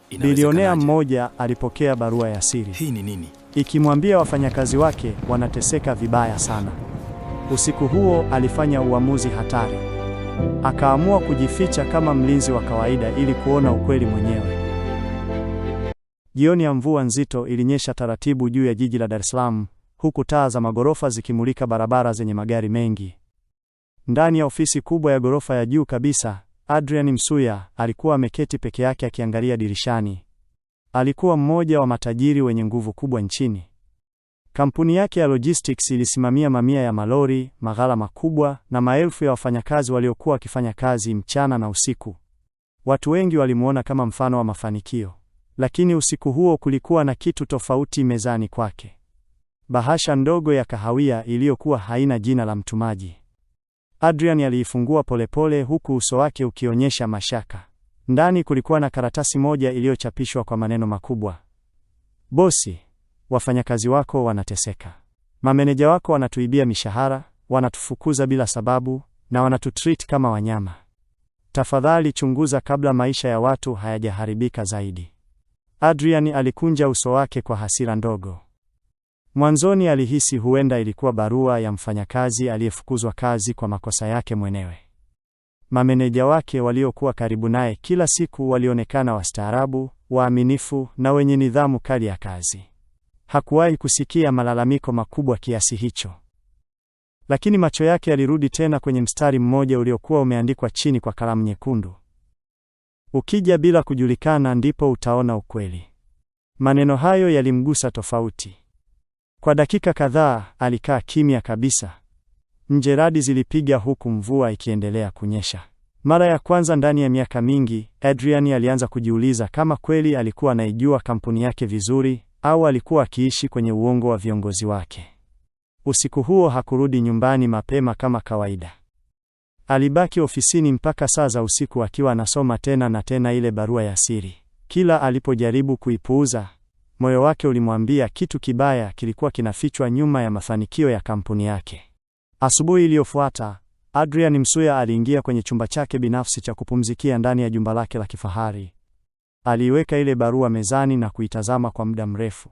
Bilionea mmoja alipokea barua ya siri. Hii ni nini? Ikimwambia wafanyakazi wake wanateseka vibaya sana. Usiku huo alifanya uamuzi hatari. Akaamua kujificha kama mlinzi wa kawaida ili kuona ukweli mwenyewe. Jioni ya mvua nzito ilinyesha taratibu juu ya jiji la Dar es Salaam, huku taa za magorofa zikimulika barabara zenye magari mengi. Ndani ya ofisi kubwa ya gorofa ya juu kabisa, Adrian Msuya alikuwa ameketi peke yake akiangalia dirishani. Alikuwa mmoja wa matajiri wenye nguvu kubwa nchini. Kampuni yake ya logistics ilisimamia mamia ya malori, maghala makubwa na maelfu ya wafanyakazi waliokuwa wakifanya kazi mchana na usiku. Watu wengi walimuona kama mfano wa mafanikio. Lakini usiku huo kulikuwa na kitu tofauti mezani kwake. Bahasha ndogo ya kahawia iliyokuwa haina jina la mtumaji. Adrian aliifungua polepole huku uso wake ukionyesha mashaka. Ndani kulikuwa na karatasi moja iliyochapishwa kwa maneno makubwa. Bosi, wafanyakazi wako wanateseka. Mameneja wako wanatuibia mishahara, wanatufukuza bila sababu, na wanatutreat kama wanyama. Tafadhali chunguza kabla maisha ya watu hayajaharibika zaidi. Adrian alikunja uso wake kwa hasira ndogo. Mwanzoni alihisi huenda ilikuwa barua ya mfanyakazi aliyefukuzwa kazi kwa makosa yake mwenyewe. Mameneja wake waliokuwa karibu naye kila siku walionekana wastaarabu, waaminifu na wenye nidhamu kali ya kazi. Hakuwahi kusikia malalamiko makubwa kiasi hicho. Lakini macho yake yalirudi tena kwenye mstari mmoja uliokuwa umeandikwa chini kwa kalamu nyekundu. Ukija bila kujulikana ndipo utaona ukweli. Maneno hayo yalimgusa tofauti. Kwa dakika kadhaa alikaa kimya kabisa. Nje radi zilipiga huku mvua ikiendelea kunyesha. Mara ya kwanza ndani ya miaka mingi, Adrian alianza kujiuliza kama kweli alikuwa anaijua kampuni yake vizuri au alikuwa akiishi kwenye uongo wa viongozi wake. Usiku huo hakurudi nyumbani mapema kama kawaida. Alibaki ofisini mpaka saa za usiku akiwa anasoma tena na tena ile barua ya siri. Kila alipojaribu kuipuuza, moyo wake ulimwambia kitu kibaya kilikuwa kinafichwa nyuma ya mafanikio ya kampuni yake. Asubuhi iliyofuata, Adrian Msuya aliingia kwenye chumba chake binafsi cha kupumzikia ndani ya jumba lake la kifahari. Aliiweka ile barua mezani na kuitazama kwa muda mrefu.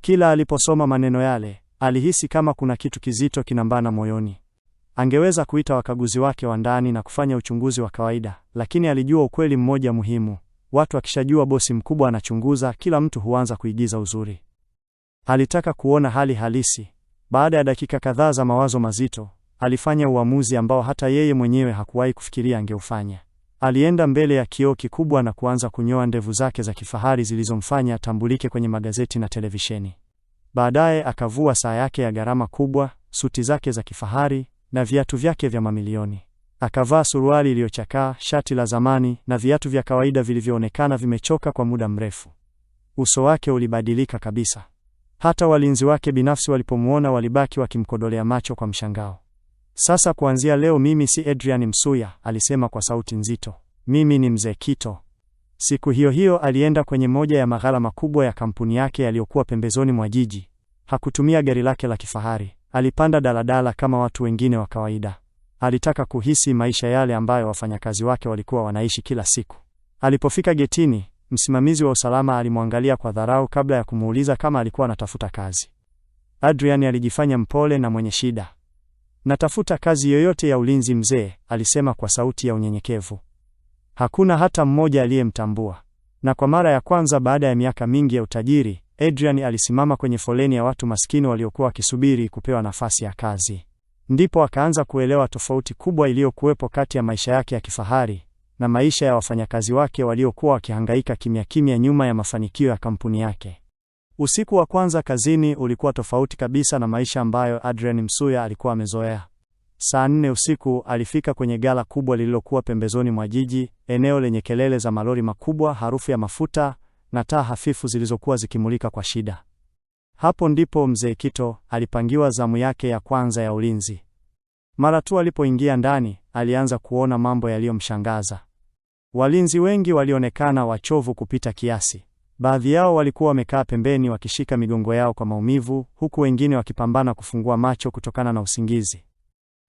Kila aliposoma maneno yale, alihisi kama kuna kitu kizito kinambana moyoni. Angeweza kuita wakaguzi wake wa ndani na kufanya uchunguzi wa kawaida, lakini alijua ukweli mmoja muhimu. Watu wakishajua bosi mkubwa anachunguza, kila mtu huanza kuigiza uzuri. Alitaka kuona hali halisi. Baada ya dakika kadhaa za mawazo mazito, alifanya uamuzi ambao hata yeye mwenyewe hakuwahi kufikiria angeufanya. Alienda mbele ya kioo kikubwa na kuanza kunyoa ndevu zake za kifahari zilizomfanya atambulike kwenye magazeti na televisheni. Baadaye akavua saa yake ya gharama kubwa, suti zake za kifahari na viatu vyake vya mamilioni. Akavaa suruali iliyochakaa, shati la zamani na viatu vya kawaida vilivyoonekana vimechoka kwa muda mrefu. Uso wake ulibadilika kabisa. Hata walinzi wake binafsi walipomuona walibaki wakimkodolea macho kwa mshangao. Sasa kuanzia leo mimi si Adrian Msuya, alisema kwa sauti nzito. Mimi ni Mzee Kito. Siku hiyo hiyo alienda kwenye moja ya maghala makubwa ya kampuni yake yaliyokuwa pembezoni mwa jiji. Hakutumia gari lake la kifahari. Alipanda daladala kama watu wengine wa kawaida. Alitaka kuhisi maisha yale ambayo wafanyakazi wake walikuwa wanaishi kila siku. Alipofika getini, msimamizi wa usalama alimwangalia kwa dharau kabla ya kumuuliza kama alikuwa anatafuta kazi. Adrian alijifanya mpole na mwenye shida. Natafuta kazi yoyote ya ulinzi mzee, alisema kwa sauti ya unyenyekevu. Hakuna hata mmoja aliyemtambua. Na kwa mara ya kwanza baada ya miaka mingi ya utajiri, Adrian alisimama kwenye foleni ya watu maskini waliokuwa wakisubiri kupewa nafasi ya kazi. Ndipo akaanza kuelewa tofauti kubwa iliyokuwepo kati ya maisha yake ya kifahari na maisha ya wafanyakazi wake waliokuwa wakihangaika kimya kimya nyuma ya mafanikio ya kampuni yake. Usiku wa kwanza kazini ulikuwa tofauti kabisa na maisha ambayo Adrian Msuya alikuwa amezoea. Saa 4 usiku alifika kwenye ghala kubwa lililokuwa pembezoni mwa jiji, eneo lenye kelele za malori makubwa, harufu ya mafuta na taa hafifu zilizokuwa zikimulika kwa shida. Hapo ndipo Mzee Kito alipangiwa zamu yake ya kwanza ya ulinzi. Mara tu alipoingia ndani, alianza kuona mambo yaliyomshangaza. Walinzi wengi walionekana wachovu kupita kiasi. Baadhi yao walikuwa wamekaa pembeni wakishika migongo yao kwa maumivu, huku wengine wakipambana kufungua macho kutokana na usingizi.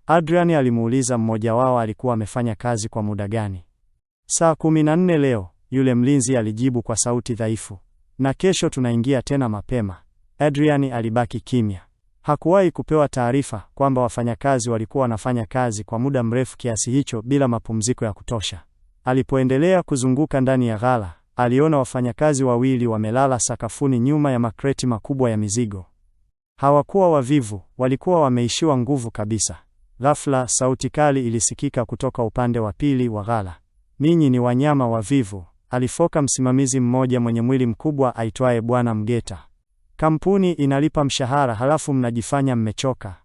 Adrian alimuuliza mmoja wao alikuwa amefanya kazi kwa muda gani. Saa 14 leo, yule mlinzi alijibu kwa sauti dhaifu. Na kesho tunaingia tena mapema. Adrian alibaki kimya. Hakuwahi kupewa taarifa kwamba wafanyakazi walikuwa wanafanya kazi kwa muda mrefu kiasi hicho bila mapumziko ya kutosha. Alipoendelea kuzunguka ndani ya ghala, aliona wafanyakazi wawili wamelala sakafuni nyuma ya makreti makubwa ya mizigo. Hawakuwa wavivu, walikuwa wameishiwa nguvu kabisa. Ghafla sauti kali ilisikika kutoka upande wa pili wa ghala. Ninyi ni wanyama wavivu, alifoka msimamizi mmoja mwenye mwili mkubwa aitwaye Bwana Mgeta. Kampuni inalipa mshahara halafu mnajifanya mmechoka.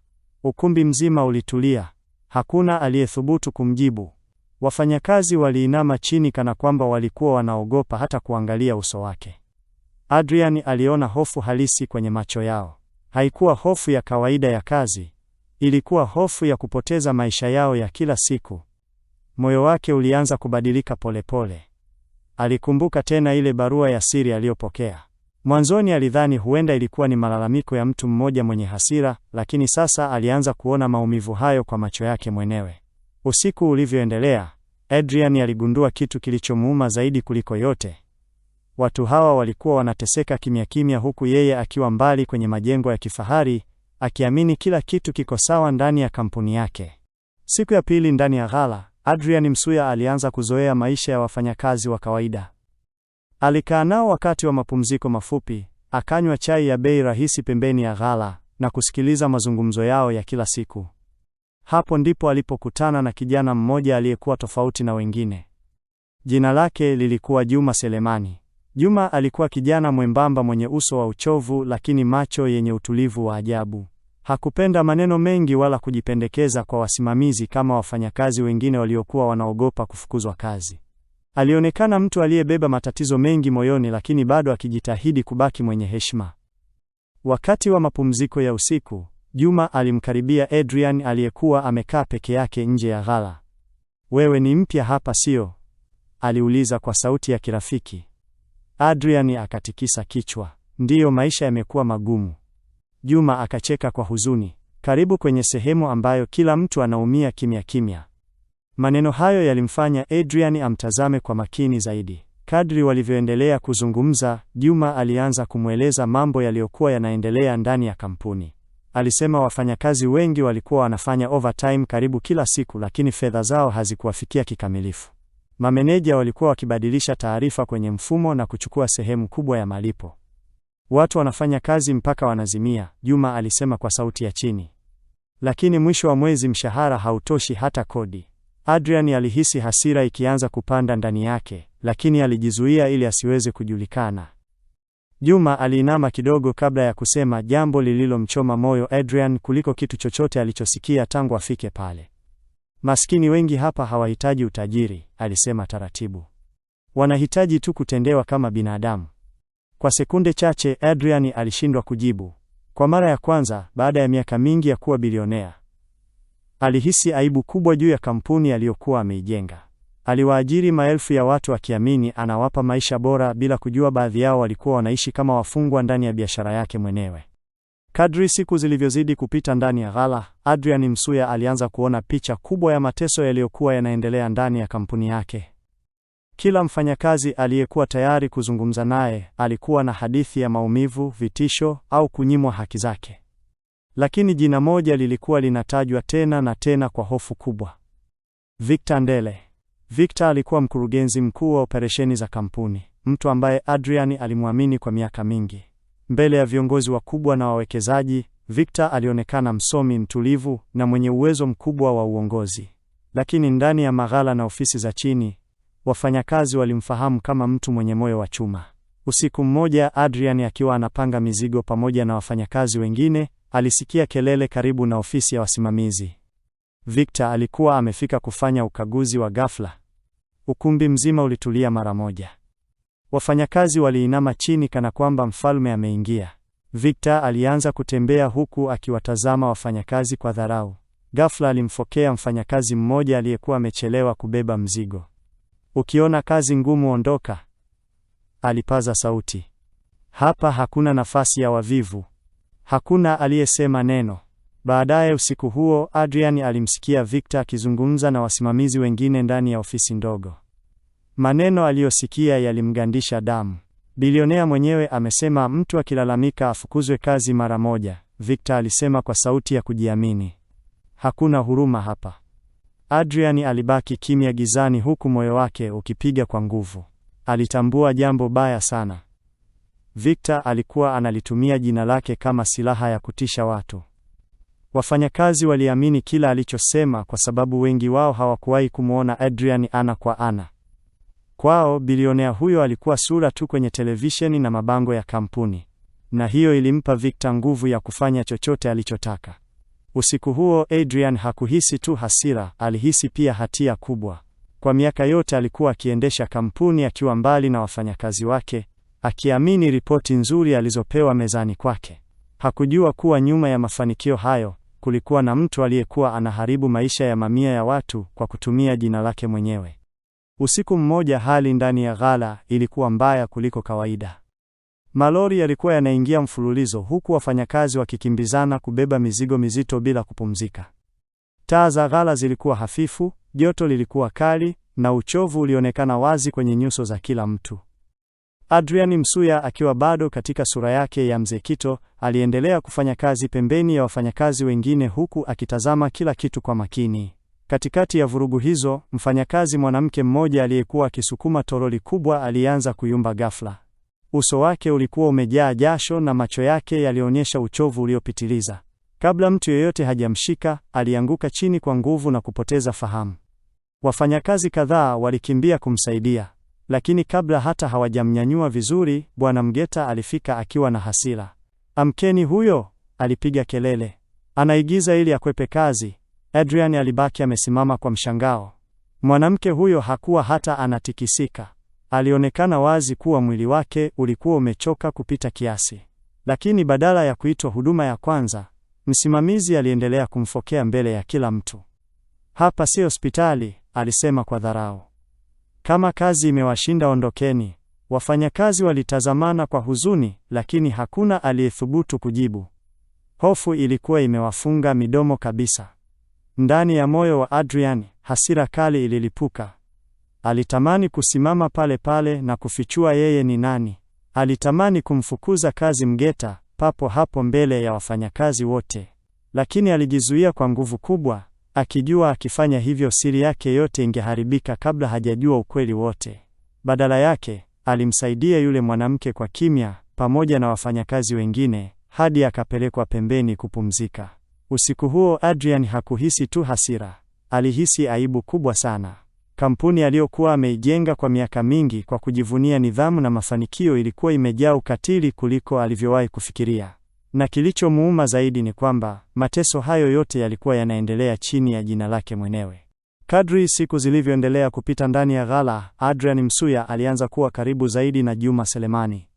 Ukumbi mzima ulitulia. Hakuna aliyethubutu kumjibu. Wafanyakazi waliinama chini kana kwamba walikuwa wanaogopa hata kuangalia uso wake. Adrian aliona hofu halisi kwenye macho yao. Haikuwa hofu ya kawaida ya kazi. Ilikuwa hofu ya kupoteza maisha yao ya kila siku. Moyo wake ulianza kubadilika polepole. Alikumbuka tena ile barua ya siri aliyopokea. Mwanzoni alidhani huenda ilikuwa ni malalamiko ya mtu mmoja mwenye hasira, lakini sasa alianza kuona maumivu hayo kwa macho yake mwenyewe. Usiku ulivyoendelea, Adrian aligundua kitu kilichomuuma zaidi kuliko yote. Watu hawa walikuwa wanateseka kimya kimya huku yeye akiwa mbali kwenye majengo ya kifahari, akiamini kila kitu kiko sawa ndani ya kampuni yake. Siku ya pili ndani ya ghala, Adrian Msuya alianza kuzoea maisha ya wafanyakazi wa kawaida. Alikaa nao wakati wa mapumziko mafupi, akanywa chai ya bei rahisi pembeni ya ghala na kusikiliza mazungumzo yao ya kila siku. Hapo ndipo alipokutana na kijana mmoja aliyekuwa tofauti na wengine. Jina lake lilikuwa Juma Selemani. Juma alikuwa kijana mwembamba mwenye uso wa uchovu lakini macho yenye utulivu wa ajabu. Hakupenda maneno mengi wala kujipendekeza kwa wasimamizi kama wafanyakazi wengine waliokuwa wanaogopa kufukuzwa kazi. Alionekana mtu aliyebeba matatizo mengi moyoni lakini bado akijitahidi kubaki mwenye heshima. Wakati wa mapumziko ya usiku, Juma alimkaribia Adrian aliyekuwa amekaa peke yake nje ya ghala. "Wewe ni mpya hapa sio?" aliuliza kwa sauti ya kirafiki. Adrian akatikisa kichwa. "Ndiyo, maisha yamekuwa magumu." Juma akacheka kwa huzuni. "Karibu kwenye sehemu ambayo kila mtu anaumia kimya kimya." Maneno hayo yalimfanya Adrian amtazame kwa makini zaidi. Kadri walivyoendelea kuzungumza, Juma alianza kumweleza mambo yaliyokuwa yanaendelea ndani ya kampuni. Alisema wafanyakazi wengi walikuwa wanafanya overtime karibu kila siku lakini fedha zao hazikuwafikia kikamilifu. Mameneja walikuwa wakibadilisha taarifa kwenye mfumo na kuchukua sehemu kubwa ya malipo. Watu wanafanya kazi mpaka wanazimia, Juma alisema kwa sauti ya chini. Lakini mwisho wa mwezi mshahara hautoshi hata kodi. Adrian alihisi hasira ikianza kupanda ndani yake, lakini alijizuia ili asiweze kujulikana. Juma aliinama kidogo kabla ya kusema jambo lililomchoma moyo Adrian kuliko kitu chochote alichosikia tangu afike pale. "Maskini wengi hapa hawahitaji utajiri," alisema taratibu. "Wanahitaji tu kutendewa kama binadamu." Kwa sekunde chache Adrian alishindwa kujibu. Kwa mara ya kwanza baada ya miaka mingi ya kuwa bilionea, alihisi aibu kubwa juu ya kampuni aliyokuwa ameijenga. Aliwaajiri maelfu ya watu akiamini anawapa maisha bora bila kujua baadhi yao walikuwa wanaishi kama wafungwa ndani ya biashara yake mwenyewe. Kadri siku zilivyozidi kupita ndani ya ghala, Adrian Msuya alianza kuona picha kubwa ya mateso yaliyokuwa yanaendelea ndani ya kampuni yake. Kila mfanyakazi aliyekuwa tayari kuzungumza naye alikuwa na hadithi ya maumivu, vitisho au kunyimwa haki zake. Lakini jina moja lilikuwa linatajwa tena na tena kwa hofu kubwa: Victor Ndele. Victor alikuwa mkurugenzi mkuu wa operesheni za kampuni, mtu ambaye Adrian alimwamini kwa miaka mingi. Mbele ya viongozi wakubwa na wawekezaji, Victor alionekana msomi, mtulivu na mwenye uwezo mkubwa wa uongozi. Lakini ndani ya maghala na ofisi za chini, wafanyakazi walimfahamu kama mtu mwenye moyo wa chuma. Usiku mmoja, Adrian akiwa anapanga mizigo pamoja na wafanyakazi wengine, alisikia kelele karibu na ofisi ya wasimamizi. Victor alikuwa amefika kufanya ukaguzi wa ghafla. Ukumbi mzima ulitulia mara moja. Wafanyakazi waliinama chini kana kwamba mfalme ameingia. Victor alianza kutembea huku akiwatazama wafanyakazi kwa dharau. Ghafla alimfokea mfanyakazi mmoja aliyekuwa amechelewa kubeba mzigo. "Ukiona kazi ngumu ondoka," alipaza sauti. "Hapa hakuna nafasi ya wavivu." Hakuna aliyesema neno. Baadaye usiku huo, Adrian alimsikia Victor akizungumza na wasimamizi wengine ndani ya ofisi ndogo. Maneno aliyosikia yalimgandisha damu. Bilionea mwenyewe amesema mtu akilalamika afukuzwe kazi mara moja, Victor alisema kwa sauti ya kujiamini. Hakuna huruma hapa. Adrian alibaki kimya gizani huku moyo wake ukipiga kwa nguvu. Alitambua jambo baya sana. Victor alikuwa analitumia jina lake kama silaha ya kutisha watu. Wafanyakazi waliamini kila alichosema kwa sababu wengi wao hawakuwahi kumuona Adrian ana kwa ana. Kwao, bilionea huyo alikuwa sura tu kwenye televisheni na mabango ya kampuni. Na hiyo ilimpa Victor nguvu ya kufanya chochote alichotaka. Usiku huo Adrian hakuhisi tu hasira, alihisi pia hatia kubwa. Kwa miaka yote alikuwa akiendesha kampuni akiwa mbali na wafanyakazi wake, akiamini ripoti nzuri alizopewa mezani kwake. Hakujua kuwa nyuma ya mafanikio hayo, kulikuwa na mtu aliyekuwa anaharibu maisha ya mamia ya watu kwa kutumia jina lake mwenyewe. Usiku mmoja hali ndani ya ghala ilikuwa mbaya kuliko kawaida. Malori yalikuwa yanaingia mfululizo huku wafanyakazi wakikimbizana kubeba mizigo mizito bila kupumzika. Taa za ghala zilikuwa hafifu, joto lilikuwa kali, na uchovu ulionekana wazi kwenye nyuso za kila mtu. Adrian Msuya, akiwa bado katika sura yake ya mzee Kito, aliendelea kufanya kazi pembeni ya wafanyakazi wengine huku akitazama kila kitu kwa makini. Katikati ya vurugu hizo, mfanyakazi mwanamke mmoja aliyekuwa akisukuma toroli kubwa alianza kuyumba ghafla. Uso wake ulikuwa umejaa jasho na macho yake yalionyesha uchovu uliopitiliza. Kabla mtu yeyote hajamshika, alianguka chini kwa nguvu na kupoteza fahamu. Wafanyakazi kadhaa walikimbia kumsaidia, lakini kabla hata hawajamnyanyua vizuri, Bwana Mgeta alifika akiwa na hasira. Amkeni huyo, alipiga kelele. Anaigiza ili akwepe kazi. Adrian alibaki amesimama kwa mshangao. Mwanamke huyo hakuwa hata anatikisika. Alionekana wazi kuwa mwili wake ulikuwa umechoka kupita kiasi. Lakini badala ya kuitwa huduma ya kwanza, msimamizi aliendelea kumfokea mbele ya kila mtu. Hapa si hospitali, alisema kwa dharau. Kama kazi imewashinda ondokeni. Wafanyakazi walitazamana kwa huzuni, lakini hakuna aliyethubutu kujibu. Hofu ilikuwa imewafunga midomo kabisa. Ndani ya moyo wa Adrian, hasira kali ililipuka. Alitamani kusimama pale pale na kufichua yeye ni nani. Alitamani kumfukuza kazi Mgeta, papo hapo mbele ya wafanyakazi wote. Lakini alijizuia kwa nguvu kubwa, akijua akifanya hivyo siri yake yote ingeharibika kabla hajajua ukweli wote. Badala yake, alimsaidia yule mwanamke kwa kimya, pamoja na wafanyakazi wengine, hadi akapelekwa pembeni kupumzika. Usiku huo Adrian hakuhisi tu hasira, alihisi aibu kubwa sana. Kampuni aliyokuwa ameijenga kwa miaka mingi kwa kujivunia nidhamu na mafanikio ilikuwa imejaa ukatili kuliko alivyowahi kufikiria. Na kilichomuuma zaidi ni kwamba mateso hayo yote yalikuwa yanaendelea chini ya jina lake mwenyewe. Kadri siku zilivyoendelea kupita ndani ya ghala, Adrian Msuya alianza kuwa karibu zaidi na Juma Selemani.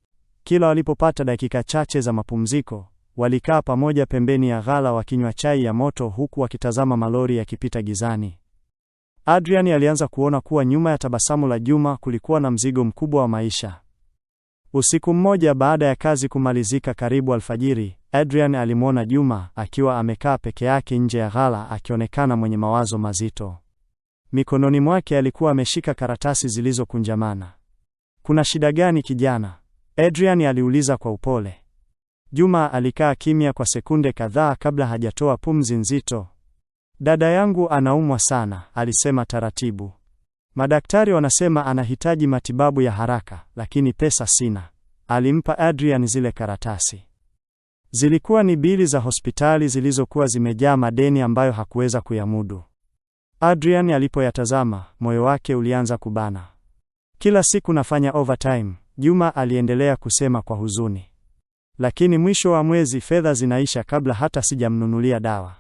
Kila walipopata dakika chache za mapumziko, walikaa pamoja pembeni ya ghala wakinywa chai ya moto huku wakitazama malori yakipita gizani. Adrian alianza kuona kuwa nyuma ya tabasamu la Juma kulikuwa na mzigo mkubwa wa maisha. Usiku mmoja baada ya kazi kumalizika karibu alfajiri, Adrian alimwona Juma akiwa amekaa peke yake nje ya ghala akionekana mwenye mawazo mazito. Mikononi mwake alikuwa ameshika karatasi zilizokunjamana. Kuna shida gani kijana? Adrian aliuliza kwa upole. Juma alikaa kimya kwa sekunde kadhaa kabla hajatoa pumzi nzito. Dada yangu anaumwa sana, alisema taratibu. Madaktari wanasema anahitaji matibabu ya haraka, lakini pesa sina. Alimpa Adrian zile karatasi. Zilikuwa ni bili za hospitali zilizokuwa zimejaa madeni ambayo hakuweza kuyamudu. Adrian alipoyatazama, moyo wake ulianza kubana. Kila siku nafanya overtime, Juma aliendelea kusema kwa huzuni. Lakini mwisho wa mwezi fedha zinaisha kabla hata sijamnunulia dawa.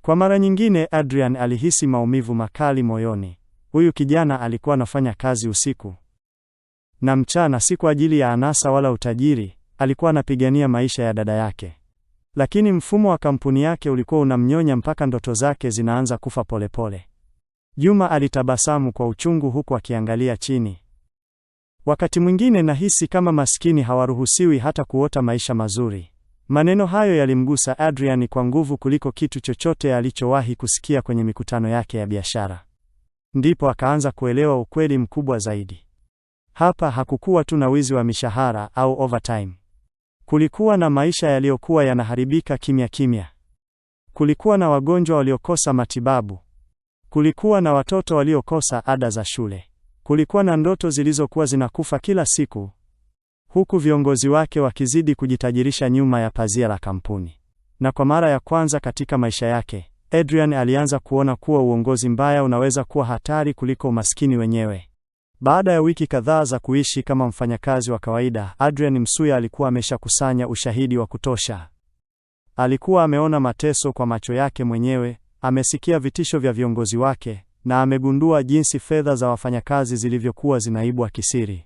Kwa mara nyingine Adrian alihisi maumivu makali moyoni. Huyu kijana alikuwa anafanya kazi usiku na mchana, si kwa ajili ya anasa wala utajiri, alikuwa anapigania maisha ya dada yake. Lakini mfumo wa kampuni yake ulikuwa unamnyonya mpaka ndoto zake zinaanza kufa polepole. Juma alitabasamu kwa uchungu huku akiangalia chini. Wakati mwingine nahisi kama maskini hawaruhusiwi hata kuota maisha mazuri. Maneno hayo yalimgusa Adrian kwa nguvu kuliko kitu chochote alichowahi kusikia kwenye mikutano yake ya biashara. Ndipo akaanza kuelewa ukweli mkubwa zaidi. Hapa hakukuwa tu na wizi wa mishahara au overtime. Kulikuwa na maisha yaliyokuwa yanaharibika kimya kimya. Kulikuwa na wagonjwa waliokosa matibabu. Kulikuwa na watoto waliokosa ada za shule. Kulikuwa na ndoto zilizokuwa zinakufa kila siku, huku viongozi wake wakizidi kujitajirisha nyuma ya pazia la kampuni. Na kwa mara ya kwanza katika maisha yake, Adrian alianza kuona kuwa uongozi mbaya unaweza kuwa hatari kuliko umaskini wenyewe. Baada ya wiki kadhaa za kuishi kama mfanyakazi wa kawaida, Adrian Msuya alikuwa ameshakusanya ushahidi wa kutosha. Alikuwa ameona mateso kwa macho yake mwenyewe, amesikia vitisho vya viongozi wake, na amegundua jinsi fedha za wafanyakazi zilivyokuwa zinaibwa kisiri.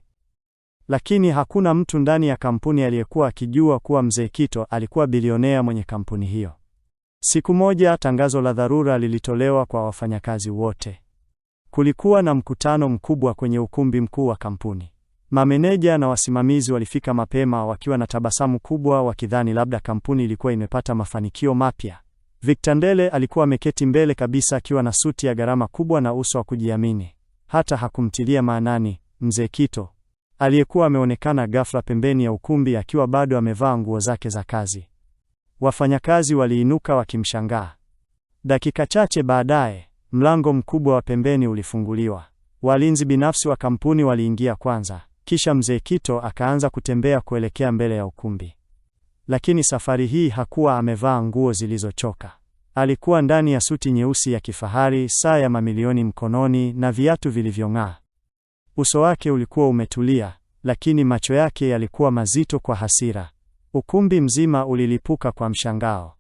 Lakini hakuna mtu ndani ya kampuni aliyekuwa akijua kuwa Mzee Kito alikuwa bilionea mwenye kampuni hiyo. Siku moja tangazo la dharura lilitolewa kwa wafanyakazi wote. Kulikuwa na mkutano mkubwa kwenye ukumbi mkuu wa kampuni. Mameneja na wasimamizi walifika mapema wakiwa na tabasamu kubwa, wakidhani labda kampuni ilikuwa imepata mafanikio mapya. Victor Ndele alikuwa ameketi mbele kabisa akiwa na suti ya gharama kubwa na uso wa kujiamini. Hata hakumtilia maanani Mzee Kito, aliyekuwa ameonekana ghafla pembeni ya ukumbi akiwa bado amevaa nguo zake za kazi. Wafanyakazi waliinuka wakimshangaa. Dakika chache baadaye, mlango mkubwa wa pembeni ulifunguliwa. Walinzi binafsi wa kampuni waliingia kwanza, kisha Mzee Kito akaanza kutembea kuelekea mbele ya ukumbi. Lakini safari hii hakuwa amevaa nguo zilizochoka. Alikuwa ndani ya suti nyeusi ya kifahari, saa ya mamilioni mkononi na viatu vilivyong'aa. Uso wake ulikuwa umetulia, lakini macho yake yalikuwa mazito kwa hasira. Ukumbi mzima ulilipuka kwa mshangao.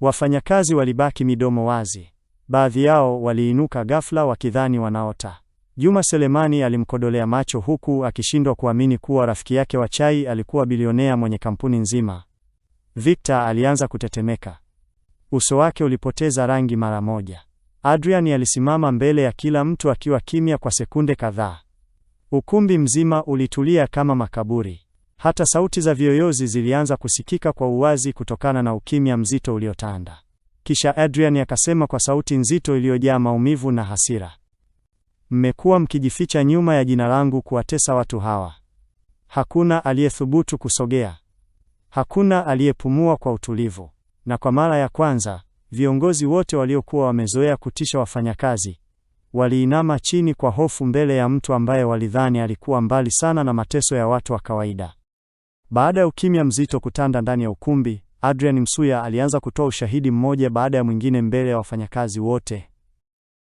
Wafanyakazi walibaki midomo wazi. Baadhi yao waliinuka ghafla wakidhani wanaota. Juma Selemani alimkodolea macho huku akishindwa kuamini kuwa rafiki yake wa chai alikuwa bilionea mwenye kampuni nzima. Victor alianza kutetemeka. Uso wake ulipoteza rangi mara moja. Adrian alisimama mbele ya kila mtu akiwa kimya kwa sekunde kadhaa. Ukumbi mzima ulitulia kama makaburi. Hata sauti za viyoyozi zilianza kusikika kwa uwazi kutokana na ukimya mzito uliotanda. Kisha Adrian akasema kwa sauti nzito iliyojaa maumivu na hasira, "Mmekuwa mkijificha nyuma ya jina langu kuwatesa watu hawa. Hakuna aliyethubutu kusogea. Hakuna aliyepumua kwa utulivu. Na kwa mara ya kwanza, viongozi wote waliokuwa wamezoea kutisha wafanyakazi waliinama chini kwa hofu mbele ya mtu ambaye walidhani alikuwa mbali sana na mateso ya watu wa kawaida." Baada ya ukimya mzito kutanda ndani ya ukumbi, Adrian Msuya alianza kutoa ushahidi mmoja baada ya mwingine mbele ya wafanyakazi wote.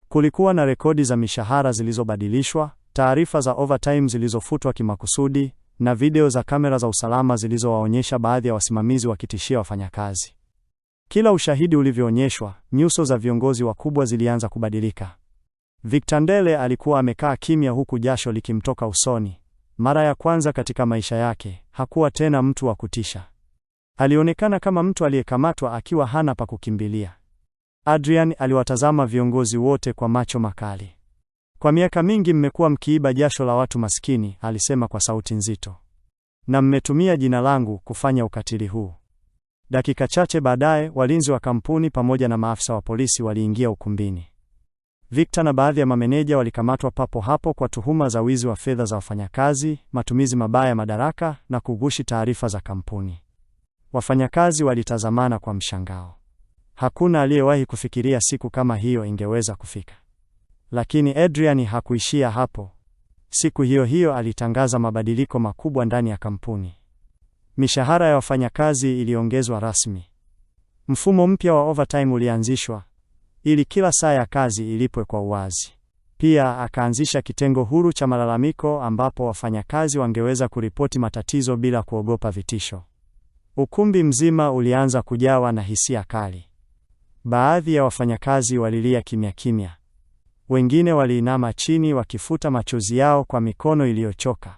Kulikuwa na rekodi za mishahara zilizobadilishwa, taarifa za overtime zilizofutwa kimakusudi, na video za kamera za usalama zilizowaonyesha baadhi ya wasimamizi wakitishia wafanyakazi. Kila ushahidi ulivyoonyeshwa, nyuso za viongozi wakubwa zilianza kubadilika. Victor Ndele alikuwa amekaa kimya huku jasho likimtoka usoni. Mara ya kwanza katika maisha yake, hakuwa tena mtu wa kutisha. Alionekana kama mtu aliyekamatwa akiwa hana pa kukimbilia. Adrian aliwatazama viongozi wote kwa macho makali. "Kwa miaka mingi mmekuwa mkiiba jasho la watu maskini," alisema kwa sauti nzito. "Na mmetumia jina langu kufanya ukatili huu." Dakika chache baadaye, walinzi wa kampuni pamoja na maafisa wa polisi waliingia ukumbini. Victor na baadhi ya mameneja walikamatwa papo hapo kwa tuhuma za wizi wa fedha za wafanyakazi, matumizi mabaya ya madaraka na kughushi taarifa za kampuni. Wafanyakazi walitazamana kwa mshangao. Hakuna aliyewahi kufikiria siku kama hiyo ingeweza kufika. Lakini Adrian hakuishia hapo. Siku hiyo hiyo alitangaza mabadiliko makubwa ndani ya kampuni. Mishahara ya wafanyakazi iliongezwa rasmi. Mfumo mpya wa overtime ulianzishwa ili kila saa ya kazi ilipwe kwa uwazi. Pia akaanzisha kitengo huru cha malalamiko ambapo wafanyakazi wangeweza kuripoti matatizo bila kuogopa vitisho. Ukumbi mzima ulianza kujawa na hisia kali. Baadhi ya wafanyakazi walilia kimya kimya. Wengine waliinama chini wakifuta machozi yao kwa mikono iliyochoka.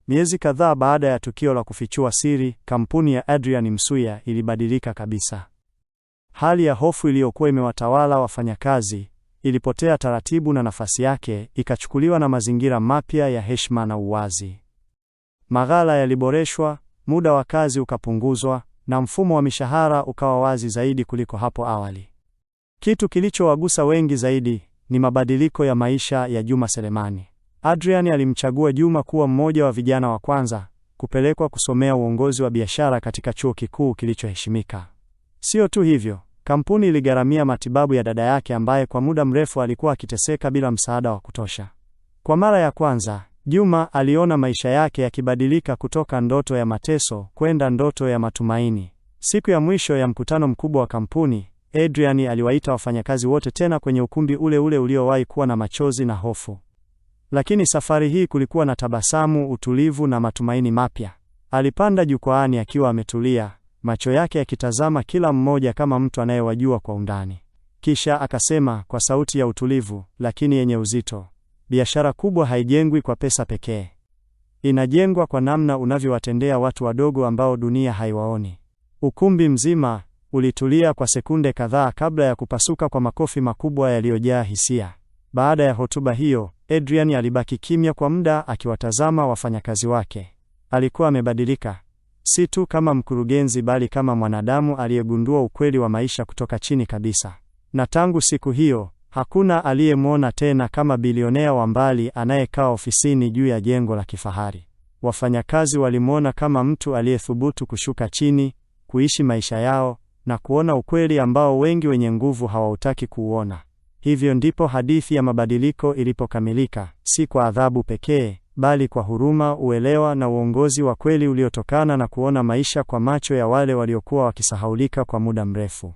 Miezi kadhaa baada ya tukio la kufichua siri, kampuni ya Adrian Msuya ilibadilika kabisa. Hali ya hofu iliyokuwa imewatawala wafanyakazi ilipotea taratibu na nafasi yake ikachukuliwa na mazingira mapya ya heshima na uwazi. Maghala yaliboreshwa, muda wa kazi ukapunguzwa, na mfumo wa mishahara ukawa wazi zaidi kuliko hapo awali. Kitu kilichowagusa wengi zaidi ni mabadiliko ya maisha ya Juma Selemani. Adrian alimchagua Juma kuwa mmoja wa vijana wa kwanza kupelekwa kusomea uongozi wa biashara katika chuo kikuu kilichoheshimika. Sio tu hivyo, kampuni iligharamia matibabu ya dada yake ambaye kwa muda mrefu alikuwa akiteseka bila msaada wa kutosha. Kwa mara ya kwanza, Juma aliona maisha yake yakibadilika kutoka ndoto ya mateso kwenda ndoto ya matumaini. Siku ya mwisho ya mkutano mkubwa wa kampuni, Adrian aliwaita wafanyakazi wote tena kwenye ukumbi ule ule uliowahi kuwa na machozi na hofu. Lakini safari hii kulikuwa na tabasamu, utulivu na matumaini mapya. Alipanda jukwaani akiwa ametulia, macho yake yakitazama kila mmoja kama mtu anayewajua kwa undani. Kisha akasema kwa sauti ya utulivu lakini yenye uzito, biashara kubwa haijengwi kwa pesa pekee. Inajengwa kwa namna unavyowatendea watu wadogo ambao dunia haiwaoni. Ukumbi mzima ulitulia kwa sekunde kadhaa kabla ya kupasuka kwa makofi makubwa yaliyojaa hisia. Baada ya hotuba hiyo, Adrian alibaki kimya kwa muda akiwatazama wafanyakazi wake. Alikuwa amebadilika, si tu kama mkurugenzi bali kama mwanadamu aliyegundua ukweli wa maisha kutoka chini kabisa. Na tangu siku hiyo, hakuna aliyemwona tena kama bilionea wa mbali anayekaa ofisini juu ya jengo la kifahari. Wafanyakazi walimwona kama mtu aliyethubutu kushuka chini, kuishi maisha yao na kuona ukweli ambao wengi wenye nguvu hawautaki kuuona. Hivyo ndipo hadithi ya mabadiliko ilipokamilika, si kwa adhabu pekee, bali kwa huruma, uelewa na uongozi wa kweli uliotokana na kuona maisha kwa macho ya wale waliokuwa wakisahaulika kwa muda mrefu.